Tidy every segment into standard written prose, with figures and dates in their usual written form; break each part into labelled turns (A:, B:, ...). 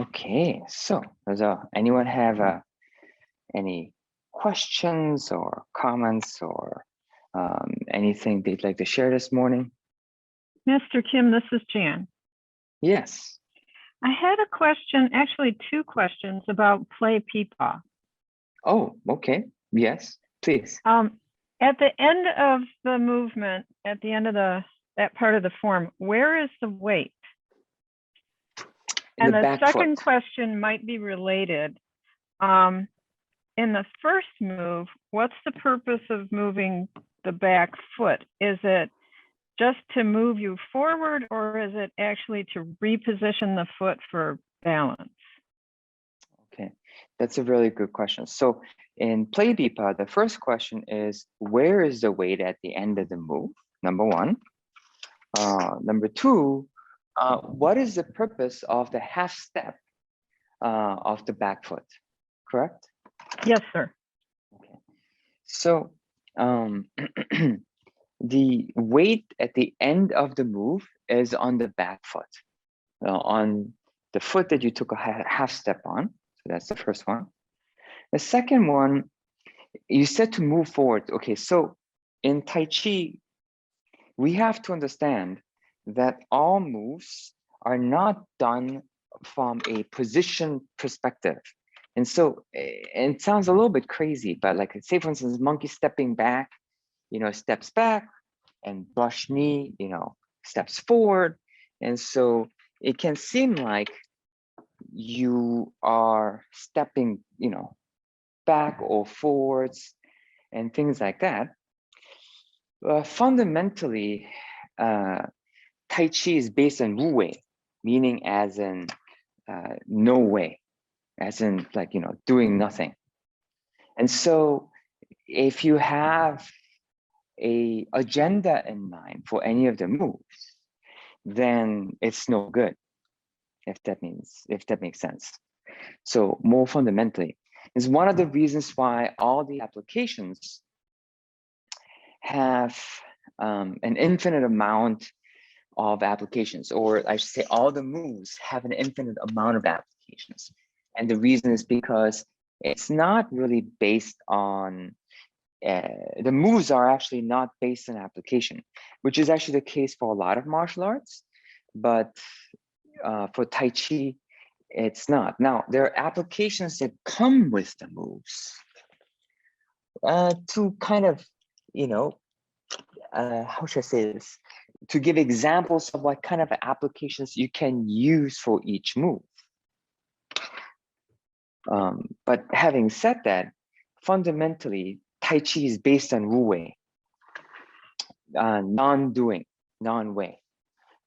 A: Okay, so does anyone have any questions or comments or anything they'd like to share this morning?
B: Mr. Kim, this is Jan.
A: Yes.
B: I had a question, actually two questions about play peepaw.
A: Oh, okay. Yes, please.
B: At the end of the movement, at the end of that part of the form, where is the weight?
A: In
B: and
A: the
B: the
A: back
B: second
A: foot.
B: question might be related. In the first move, what's the purpose of moving the back foot? Is it just to move you forward, or is it actually to reposition the foot for balance?
A: Okay, that's a really good question. So in play bipa, the first question is, where is the weight at the end of the move? Number one. Number two, what is the purpose of the half step of the back foot? Correct?
B: Yes, sir.
A: Okay. So the weight at the end of the move is on the back foot, on the foot that you took a half step on. So that's the first one. The second one, you said to move forward. Okay, so in Tai Chi, we have to understand that all moves are not done from a position perspective. And so it sounds a little bit crazy, but like say for instance, monkey stepping back, steps back, and brush knee, steps forward. And so it can seem like you are stepping, back or forwards and things like that. Fundamentally, Tai Chi is based on Wu Wei, meaning as in no way, as in like, doing nothing. And so if you have a agenda in mind for any of the moves, then it's no good, if that makes sense. So more fundamentally, is one of the reasons why all the applications have an infinite amount of applications, or I should say all the moves have an infinite amount of applications. And the reason is because it's not really based on, the moves are actually not based on application, which is actually the case for a lot of martial arts. But for Tai Chi, it's not. Now, there are applications that come with the moves to kind of, how should I say this? To give examples of what kind of applications you can use for each move. But having said that, fundamentally, Tai Chi is based on Wu Wei, non-doing, non-way.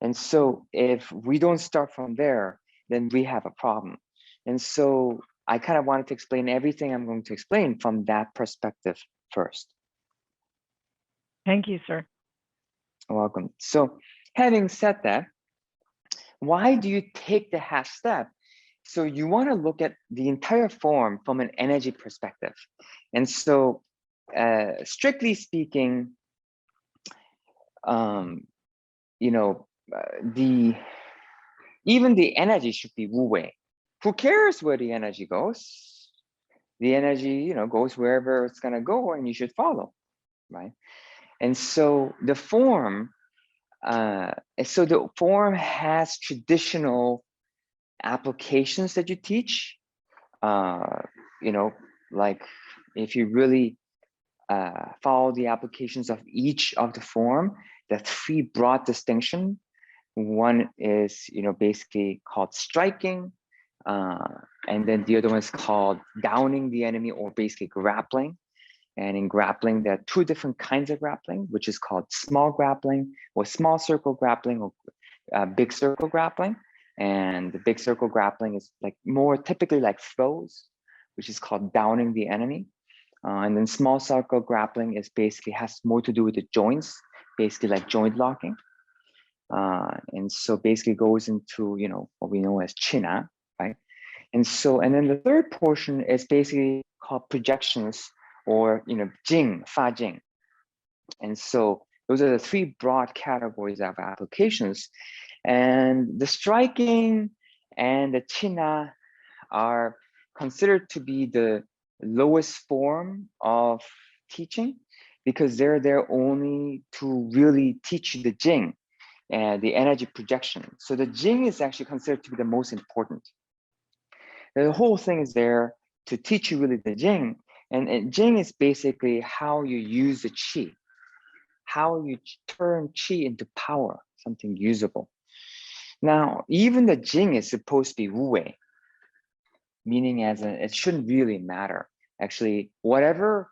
A: And so if we don't start from there, then we have a problem. And so I kind of wanted to explain everything I'm going to explain from that perspective first.
B: Thank you, sir.
A: You're welcome. So having said that, why do you take the half step? So you want to look at the entire form from an energy perspective. And so strictly speaking, even the energy should be Wu Wei. Who cares where the energy goes? The energy, goes wherever it's going to go, and you should follow, right? And so the form, has traditional applications that you teach. Like if you really follow the applications of each of the form, the three broad distinction. One is, basically called striking, and then the other one is called downing the enemy, or basically grappling. And in grappling, there are two different kinds of grappling, which is called small grappling, or small circle grappling, or big circle grappling. And the big circle grappling is like more typically like throws, which is called downing the enemy. And then small circle grappling is basically has more to do with the joints, basically like joint locking. And so basically goes into, what we know as china, right? And then the third portion is basically called projections, or, jing, fa jing. And so those are the three broad categories of applications. And the striking and the China are considered to be the lowest form of teaching because they're there only to really teach you the Jing and the energy projection. So the Jing is actually considered to be the most important. The whole thing is there to teach you really the Jing. And Jing is basically how you use the Qi, how you turn Qi into power, something usable. Now, even the Jing is supposed to be Wu Wei, meaning as in it shouldn't really matter. Actually, whatever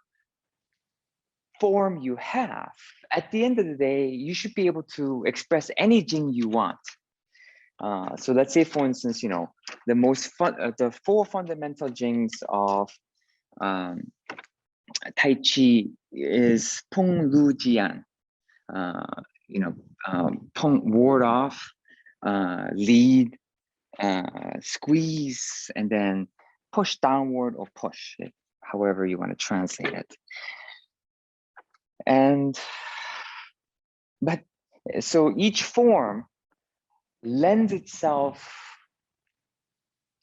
A: form you have, at the end of the day, you should be able to express any Jing you want. So let's say, for instance, the four fundamental Jings of Tai-Chi is Peng Lu Jian. Peng, ward off, lead, squeeze, and then push downward or push, however you want to translate it. But so each form lends itself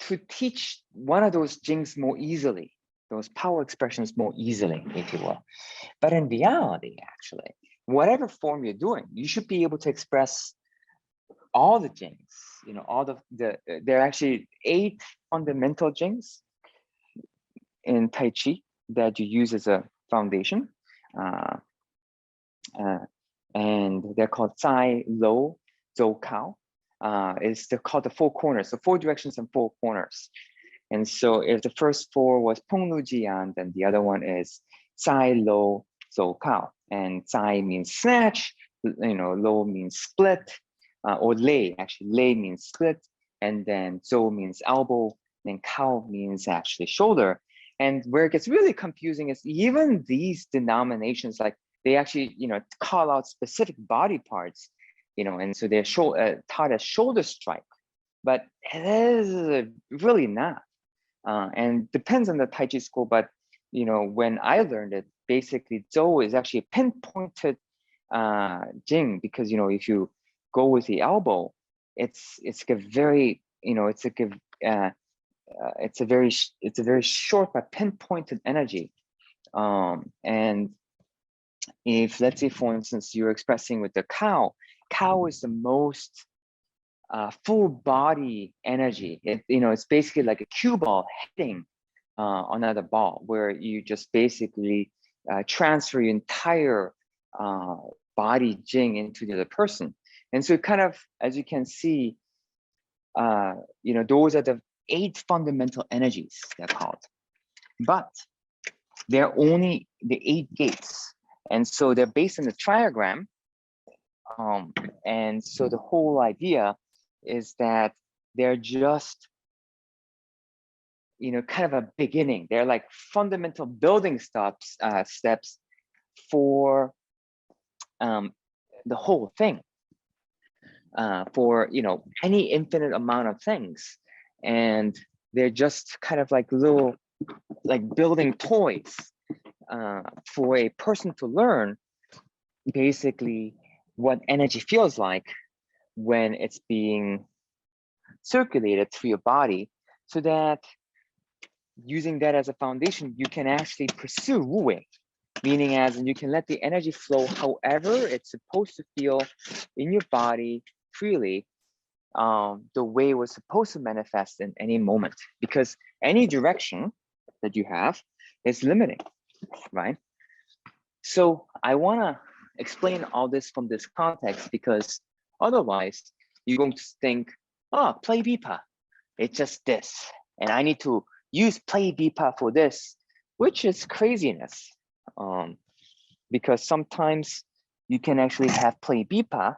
A: to teach one of those Jings more easily, those power expressions more easily, if you will. But in reality, actually, whatever form you're doing, you should be able to express all the Jings. There are actually 8 fundamental Jings in Tai Chi that you use as a foundation. And they're called Zai, Lo, Zhou, Kao. They're called the 4 corners, so 4 directions and 4 corners. And so if the first 4 was Peng Lu Jian, then the other one is Zai, Lo, Zhou, Kao. And Zai means snatch, Lo means split, or lei, actually lei means split, and then Zhou means elbow, and Kao means actually shoulder. And where it gets really confusing is even these denominations, like they actually, call out specific body parts, and so they're taught as shoulder strike, but it is really not. And depends on the Tai Chi school, but when I learned it, basically Zhou is actually a pinpointed Jing, because if you go with the elbow, it's a very it's a very short but pinpointed energy. And if, let's say, for instance, you're expressing with the Kao is the most full body energy. It's basically like a cue ball hitting another ball, where you just basically transfer your entire body Jing into the other person. And so kind of, as you can see, those are the 8 fundamental energies, they're called. But they're only the 8 gates. And so they're based on the triagram. And so the whole idea is that they're just, kind of a beginning. They're like fundamental building steps for the whole thing, for any infinite amount of things. And they're just kind of like little, like building toys for a person to learn basically what energy feels like when it's being circulated through your body, so that using that as a foundation, you can actually pursue Wu Wei, meaning as in you can let the energy flow however it's supposed to feel in your body freely, the way it was supposed to manifest in any moment, because any direction that you have is limiting, right? So I want to explain all this from this context, because otherwise you're going to think, oh, play BIPA, it's just this, and I need to use play BIPA for this, which is craziness, because sometimes you can actually have play BIPA,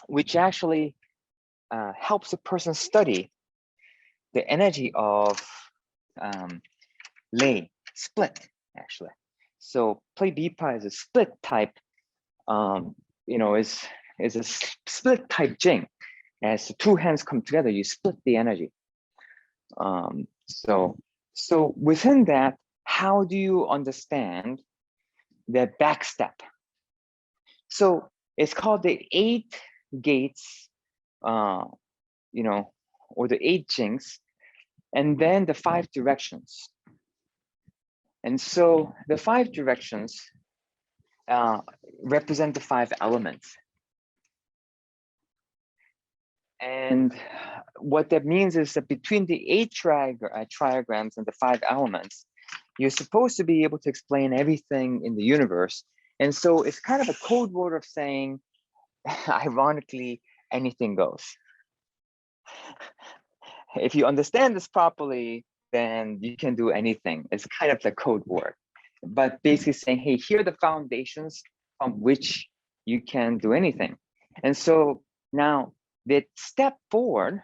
A: which actually helps a person study the energy of lei, split, actually. So play BIPA is a split type, is a split type Jing. As the 2 hands come together, you split the energy. So within that, how do you understand the back step? So it's called the 8 gates or the 8 jinks, and then the 5 directions. And so the 5 directions represent the 5 elements. And what that means is that between the 8 triagrams and the 5 elements, you're supposed to be able to explain everything in the universe. And so it's kind of a code word of saying, ironically, anything goes. If you understand this properly, then you can do anything. It's kind of the code word, but basically saying, hey, here are the foundations from which you can do anything. And so now the step forward,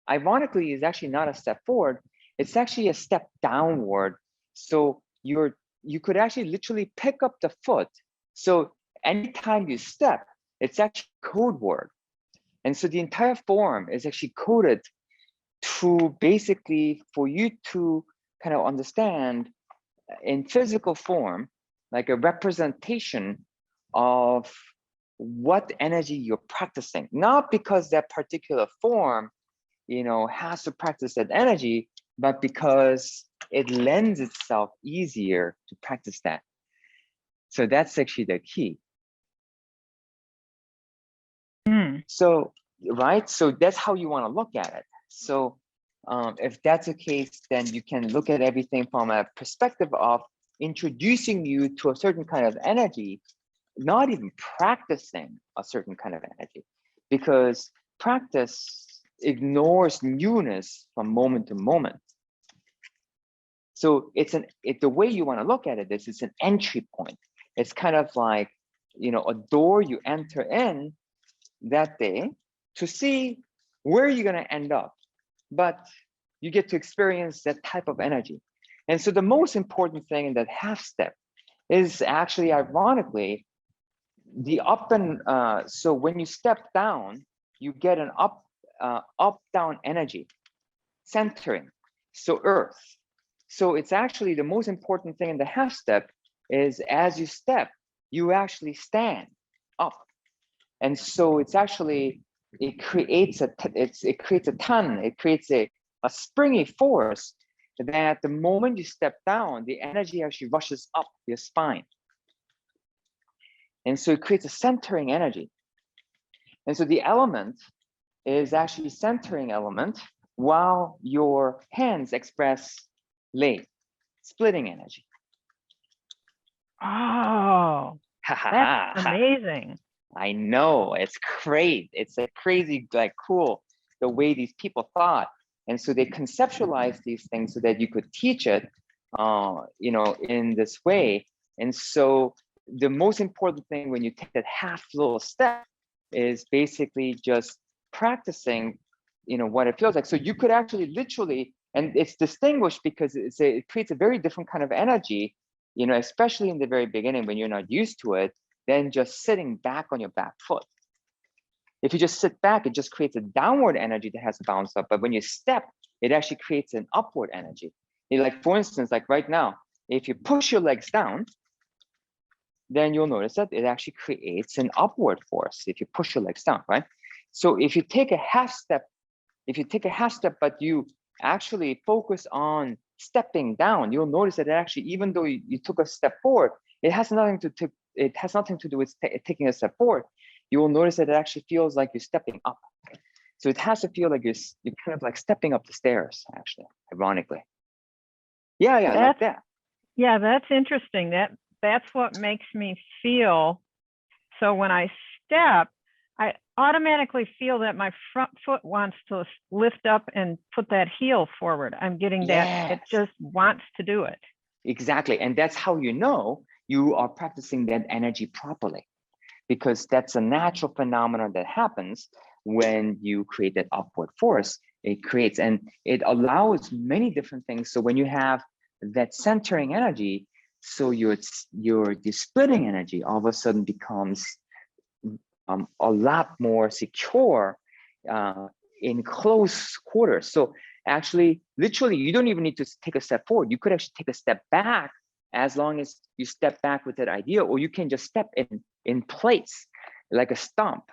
A: ironically, is actually not a step forward. It's actually a step downward. So you could actually literally pick up the foot. So anytime you step, it's actually code word. And so the entire form is actually coded to basically for you to kind of understand in physical form, like a representation of what energy you're practicing, not because that particular form, has to practice that energy, but because it lends itself easier to practice that. So that's actually the key. So, right, so that's how you want to look at it. So if that's the case, then you can look at everything from a perspective of introducing you to a certain kind of energy, not even practicing a certain kind of energy, because practice ignores newness from moment to moment. So the way you want to look at it is it's an entry point. It's kind of like, a door you enter in that day to see where you're going to end up, but you get to experience that type of energy. And so the most important thing in that half step is actually, ironically, the up and so when you step down, you get an up down energy, centering, so earth. So it's actually the most important thing in the half step is as you step, you actually stand up. And so it's actually, it creates a ton, it creates a springy force that the moment you step down, the energy actually rushes up your spine. And so it creates a centering energy. And so the element is actually centering element while your hands express lei, splitting energy.
B: Oh, that's amazing.
A: I know, it's great. It's a crazy, cool, the way these people thought. And so they conceptualized these things so that you could teach it, in this way. And so the most important thing when you take that half little step is basically just practicing, what it feels like. So you could actually literally, and it's distinguished because it creates a very different kind of energy, especially in the very beginning when you're not used to it, than just sitting back on your back foot. If you just sit back, it just creates a downward energy that has to bounce up. But when you step, it actually creates an upward energy. Like for instance, like right now, if you push your legs down, then you'll notice that it actually creates an upward force if you push your legs down, right? So if you take a half step, but you actually focus on stepping down, you'll notice that it actually, even though you took a step forward, it has nothing to do with taking a step forward. You will notice that it actually feels like you're stepping up. So it has to feel like you're kind of like stepping up the stairs, actually, ironically. Yeah, like that.
B: Yeah, that's interesting. That's what makes me feel. So when I step, I automatically feel that my front foot wants to lift up and put that heel forward. I'm getting that, it just wants to do it.
A: Exactly. And that's how you know you are practicing that energy properly, because that's a natural phenomenon that happens when you create that upward force. It creates, and it allows many different things. So when you have that centering energy, so your splitting energy all of a sudden becomes a lot more secure in close quarters. So actually, literally, you don't even need to take a step forward. You could actually take a step back as long as you step back with that idea, or you can just step in place like a stomp.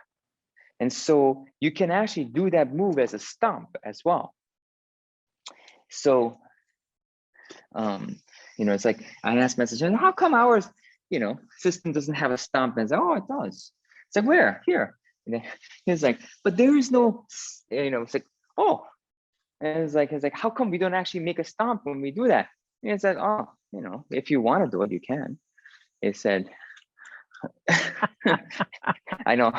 A: And so you can actually do that move as a stomp as well. So, it's like I asked my assistant, how come ours, system doesn't have a stomp? And it's like, oh, it does. It's like, where? Here. And then he's like, but there is no, it's like, oh. And it's like, how come we don't actually make a stomp when we do that? And it's like, oh, if you want to do it, you can. It said, I know,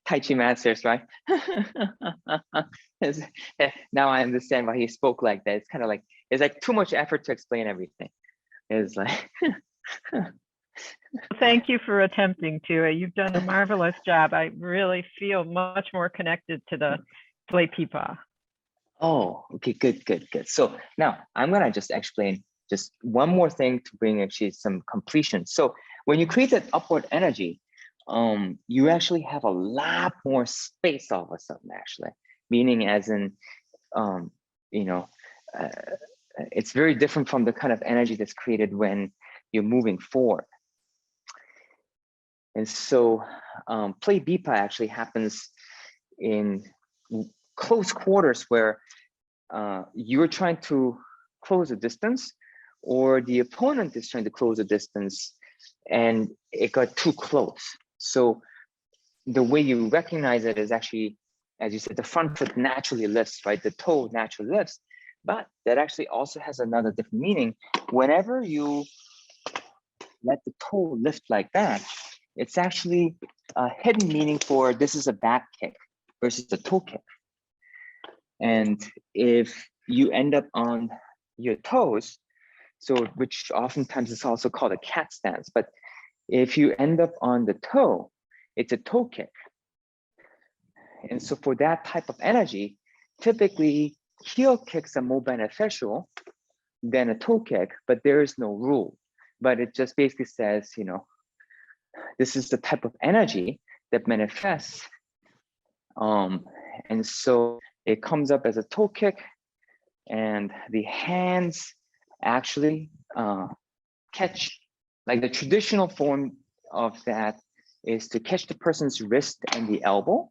A: Tai Chi masters, right? Now I understand why he spoke like that. It's kind of like, it's like too much effort to explain everything. It's like,
B: Thank you for attempting to. You've done a marvelous job. I really feel much more connected to the play pipa.
A: oh, okay, good. So now I'm gonna just explain just one more thing to bring actually some completion. So when you create that upward energy, you actually have a lot more space all of a sudden, actually, meaning as in, it's very different from the kind of energy that's created when you're moving forward. And so play bipa actually happens in close quarters where you're trying to close a distance, or the opponent is trying to close a distance and it got too close. So the way you recognize it is actually, as you said, the front foot naturally lifts, right? The toe naturally lifts, but that actually also has another different meaning. Whenever you let the toe lift like that, it's actually a hidden meaning for this is a back kick versus the toe kick. And if you end up on your toes, so which oftentimes is also called a cat stance, but if you end up on the toe, it's a toe kick. And so for that type of energy, typically heel kicks are more beneficial than a toe kick, but there is no rule. But it just basically says, this is the type of energy that manifests. And so it comes up as a toe kick, and the hands actually catch, like the traditional form of that is to catch the person's wrist and the elbow,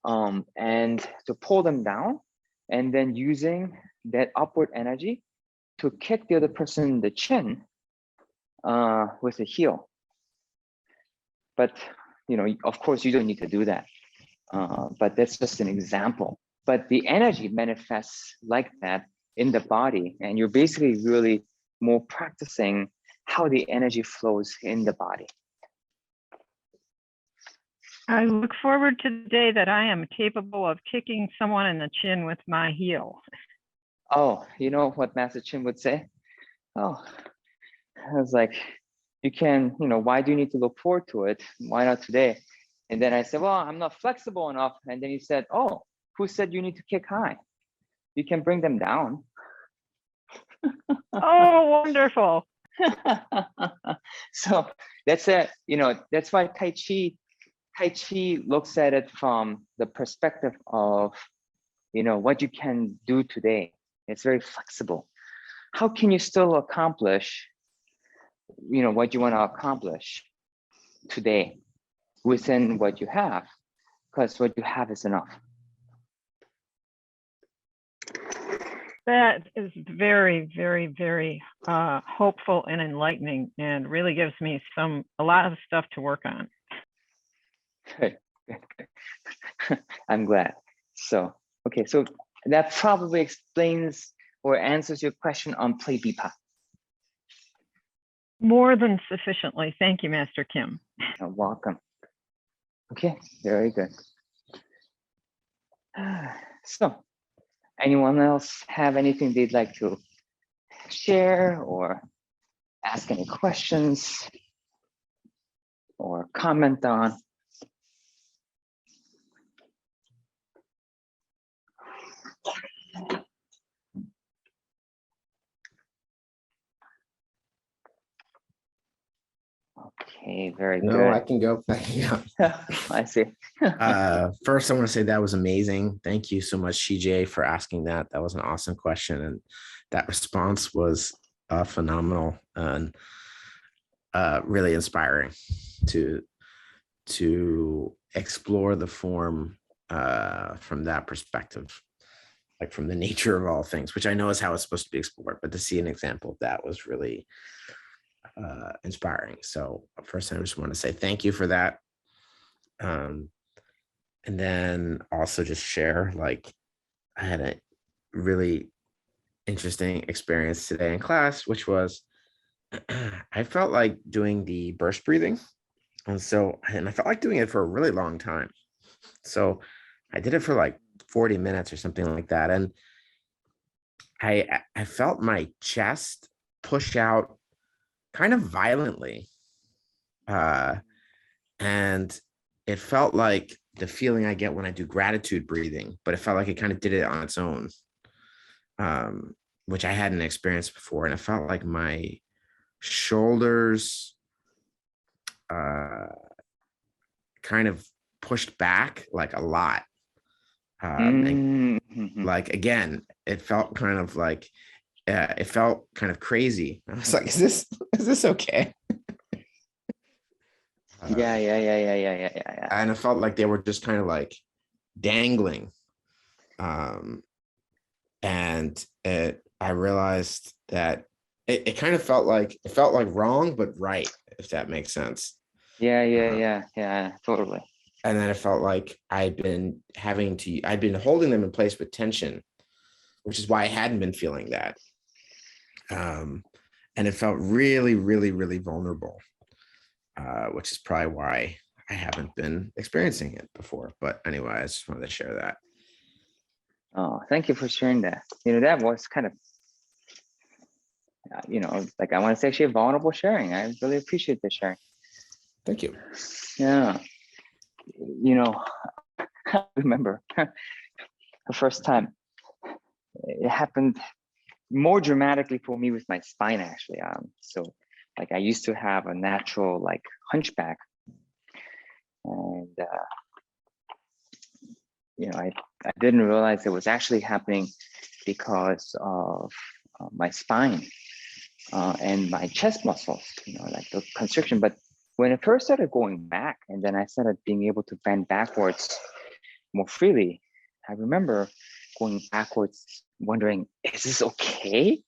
A: and to pull them down, and then using that upward energy to kick the other person in the chin with the heel. But, of course, you don't need to do that. But that's just an example. But the energy manifests like that in the body, and you're basically really more practicing how the energy flows in the body.
B: I look forward to the day that I am capable of kicking someone in the chin with my heel.
A: Oh, you know what Master Chin would say? Oh, I was like, you can, why do you need to look forward to it? Why not today? And then I said, well, I'm not flexible enough. And then he said, oh, who said you need to kick high? You can bring them down.
B: Oh, wonderful.
A: So that's it. That's why Tai Chi looks at it from the perspective of, what you can do today. It's very flexible. How can you still accomplish, what you want to accomplish today within what you have? Because what you have is enough.
B: That is very, very, very hopeful and enlightening, and really gives me a lot of stuff to work on.
A: Good. I'm glad. So, okay, so that probably explains or answers your question on play bipa.
B: More than sufficiently. Thank you, Master Kim.
A: You're welcome. Okay, very good. So, anyone else have anything they'd like to share or ask any questions or comment on? Okay, very good.
C: No, I can go. Yeah.
A: I see.
C: First, I want to say that was amazing. Thank you so much, CJ, for asking that. That was an awesome question. And that response was phenomenal and really inspiring to explore the form from that perspective, like from the nature of all things, which I know is how it's supposed to be explored, but to see an example of that was really inspiring. So first, I just want to say thank you for that. And then also just share, like, I had a really interesting experience today in class, which was I felt like doing the burst breathing. And I felt like doing it for a really long time. So I did it for like 40 minutes or something like that. And I felt my chest push out kind of violently. And it felt like the feeling I get when I do gratitude breathing, but it felt like it kind of did it on its own, which I hadn't experienced before. And it felt like my shoulders kind of pushed back like a lot. And like, again, it felt kind of like, it felt kind of crazy. I was like, is this okay?
A: Yeah.
C: And it felt like they were just kind of like dangling. And I realized that it kind of felt like wrong, but right, if that makes sense.
A: Yeah, totally.
C: And then it felt like I'd been holding them in place with tension, which is why I hadn't been feeling that. And it felt really, really, really vulnerable, which is probably why I haven't been experiencing it before. But anyway, I just wanted to share that.
A: Oh, thank you for sharing that. That was kind of, like, I want to say actually vulnerable sharing. I really appreciate the sharing.
C: Thank you.
A: Yeah. I remember the first time it happened more dramatically for me with my spine, actually. So like I used to have a natural like hunchback, and I didn't realize it was actually happening because of my spine and my chest muscles, like the constriction. But when it first started going back, and then I started being able to bend backwards more freely, I remember going backwards, wondering, is this okay?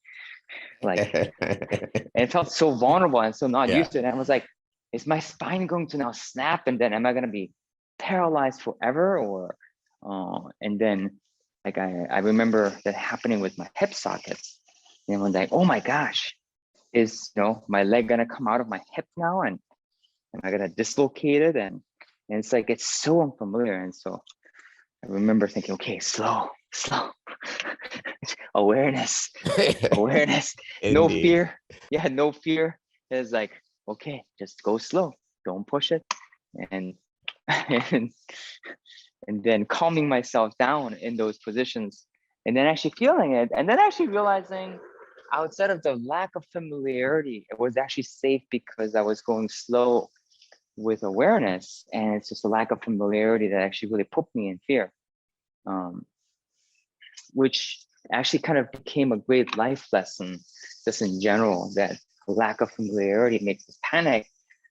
A: Like, and it felt so vulnerable and so not
C: Yeah.
A: used to it. And I was like, is my spine going to now snap? And then am I going to be paralyzed forever? Or, and then like, I remember that happening with my hip sockets. Like, oh my gosh, is, my leg going to come out of my hip now? And am I going to dislocate it? And it's like, it's so unfamiliar. And so I remember thinking, okay, slow. awareness, no
C: Indeed.
A: fear. Yeah, no fear. Is like, okay, just go slow, don't push it. And and, then calming myself down in those positions, and then actually feeling it, and then actually realizing, outside of the lack of familiarity, it was actually safe because I was going slow with awareness, and it's just a lack of familiarity that actually really put me in fear, which actually kind of became a great life lesson just in general, that lack of familiarity makes us panic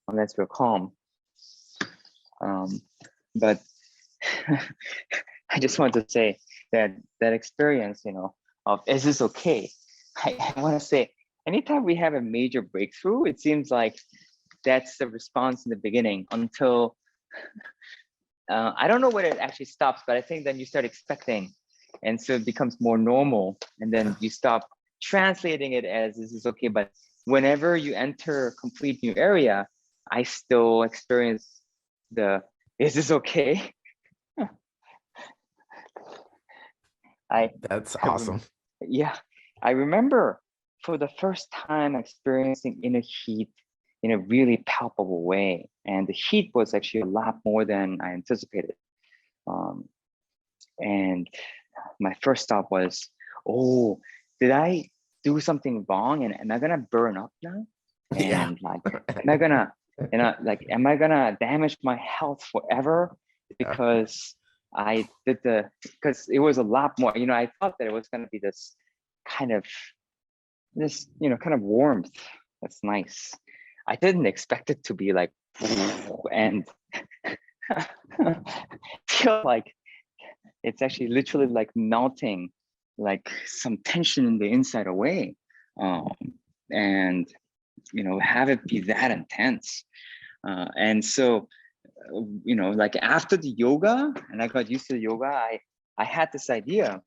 A: unless we're calm. But I just want to say that experience, of is this okay? I want to say, anytime we have a major breakthrough, it seems like that's the response in the beginning until, I don't know when it actually stops, but I think then you start expecting. And so it becomes more normal. And then you stop translating it as this is okay. But whenever you enter a complete new area, I still experience is this okay?
C: That's awesome.
A: Yeah. I remember for the first time experiencing inner heat in a really palpable way. And the heat was actually a lot more than I anticipated. And my first thought was, oh, did I do something wrong? And am I gonna burn up now? And like, am I gonna, am I gonna damage my health forever? Because I did because it was a lot more, I thought that it was gonna be this kind of, kind of warmth. That's nice. I didn't expect it to be like, and feel like it's actually literally like melting, like some tension in the inside away, and have it be that intense. And so, like after the yoga, and I got used to the yoga, I had this idea.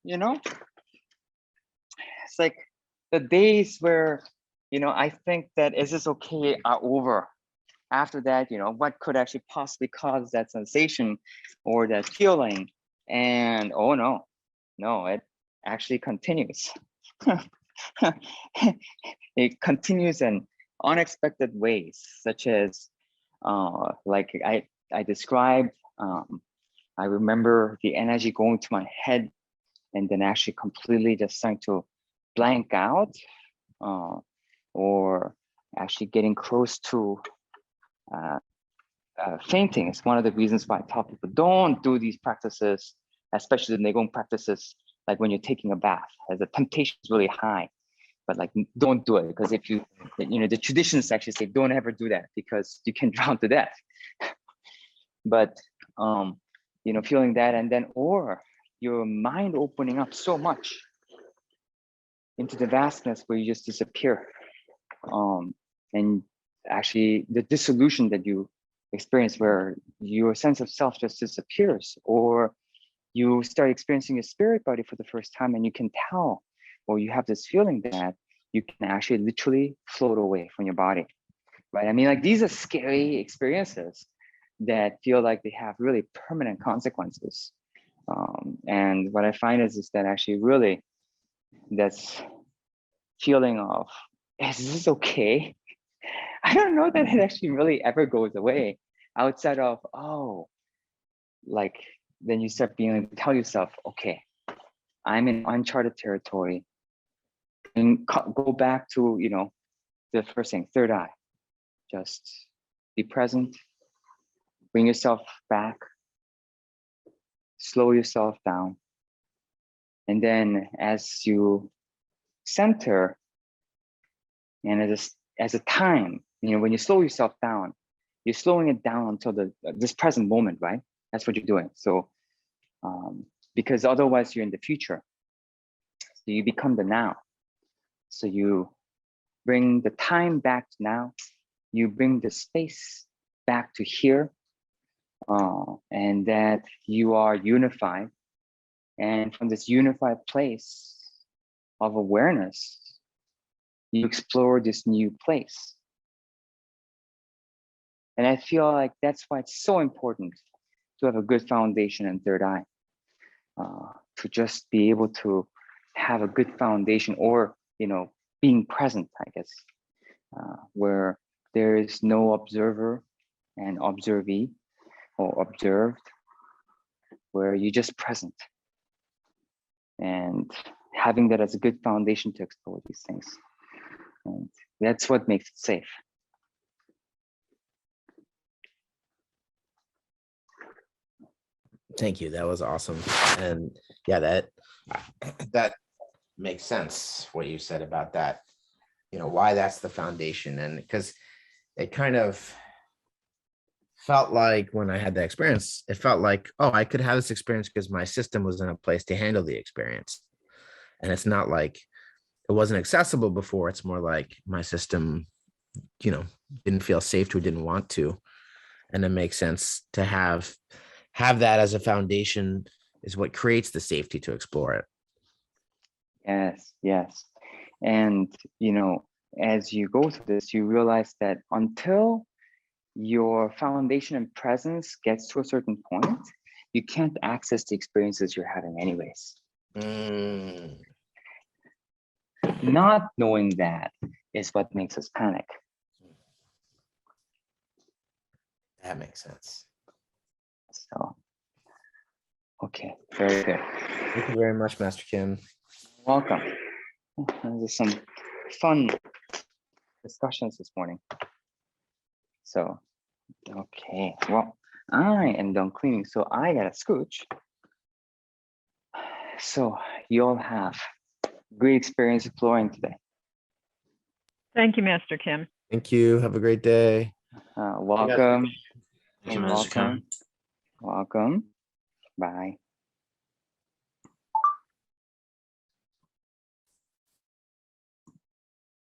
A: You know, it's like the days where I think that is this okay are over. After that, what could actually possibly cause that sensation or that feeling? And oh no, it actually continues. It continues in unexpected ways, such as like I described. I remember the energy going to my head and then actually completely just starting to blank out, or actually getting close to fainting. Is one of the reasons why I tell people don't do these practices, especially the Negong practices, like when you're taking a bath, as the temptation is really high. But like, don't do it, because if you, the traditions actually say don't ever do that because you can drown to death. But feeling that, and then or your mind opening up so much into the vastness where you just disappear, and actually the dissolution that you experience, where your sense of self just disappears, or you start experiencing your spirit body for the first time, and you can tell, or you have this feeling that you can actually literally float away from your body, right? I mean, like, these are scary experiences that feel like they have really permanent consequences. And what I find is that actually really that's feeling of, is this okay? I don't know that it actually really ever goes away outside of, like, then you start being able to tell yourself, okay, I'm in uncharted territory, and go back to, the first thing, third eye, just be present, bring yourself back, slow yourself down. And then as you center, and as a time, when you slow yourself down, you're slowing it down until this present moment, right? That's what you're doing. So because otherwise you're in the future. So you become the now. So you bring the time back to now, you bring the space back to here, and that you are unified. And from this unified place of awareness, you explore this new place. And I feel like that's why it's so important to have a good foundation in third eye, to just be able to have a good foundation, or, being present, I guess, where there is no observer and observee or observed, where you're just present. And having that as a good foundation to explore these things. And that's what makes it safe.
C: Thank you. That was awesome. And yeah, that makes sense what you said about that, why that's the foundation. And because it kind of felt like when I had that experience, it felt like, oh, I could have this experience because my system was in a place to handle the experience. And it's not like it wasn't accessible before. It's more like my system, didn't feel safe to, didn't want to. And it makes sense to have that as a foundation is what creates the safety to explore it.
A: Yes. And, as you go through this, you realize that until your foundation and presence gets to a certain point, you can't access the experiences you're having anyways. Not knowing that is what makes us panic.
C: That makes sense.
A: So, okay, very good.
C: Thank you very much, Master Kim.
A: Welcome. There's some fun discussions this morning. So, okay, well, I am done cleaning, so I gotta scooch. So you all have great experience exploring today.
B: Thank you, Master Kim.
C: Thank you. Have a great day.
A: Welcome.
C: Thank you,
A: You're
C: Mr. Khan.
A: welcome. Welcome. Bye.